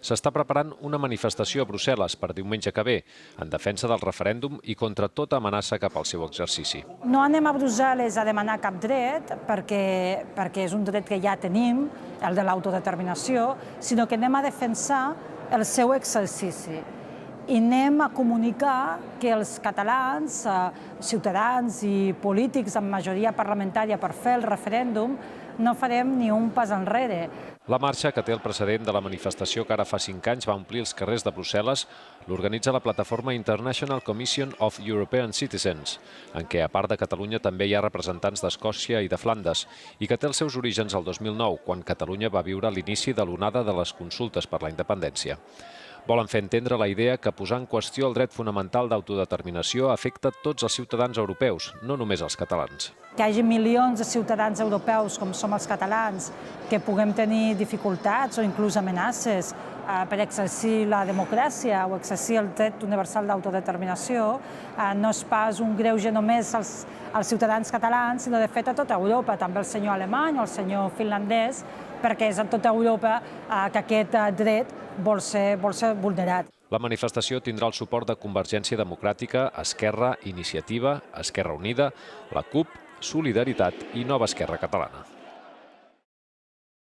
S'està preparant una manifestació a Brussel·les per diumenge que ve, en defensa del referèndum i contra tota amenaça cap al seu exercici. No anem a Brussel·les a demanar cap dret, perquè és un dret que ja tenim, el de l'autodeterminació, sinó que anem a defensar el seu exercici. I anem a comunicar que els catalans, ciutadans i polítics amb majoria parlamentària per fer el referèndum, no farem ni un pas enrere. La marxa, que té el precedent de la manifestació que ara fa 5 anys va omplir els carrers de Brussel·les, l'organitza la plataforma International Commission of European Citizens, en què, a part de Catalunya, també hi ha representants d'Escòcia i de Flandes, i que té els seus orígens al 2009, quan Catalunya va viure l'inici de l'onada de les consultes per la independència. Volen fer entendre la idea que posar en qüestió el dret fonamental d'autodeterminació afecta tots els ciutadans europeus, no només els catalans. Que hi hagi milions de ciutadans europeus, com som els catalans, que puguem tenir dificultats o inclús amenaces per exercir la democràcia o exercir el dret universal d'autodeterminació, no és pas un greuge només als ciutadans catalans, sinó de fet a tota Europa, també el senyor alemany o el senyor finlandès, perquè és a tota Europa que aquest dret vol ser vulnerat. La manifestació tindrà el suport de Convergència Democràtica, Esquerra, Iniciativa, Esquerra Unida, la CUP, Solidaritat i Nova Esquerra Catalana.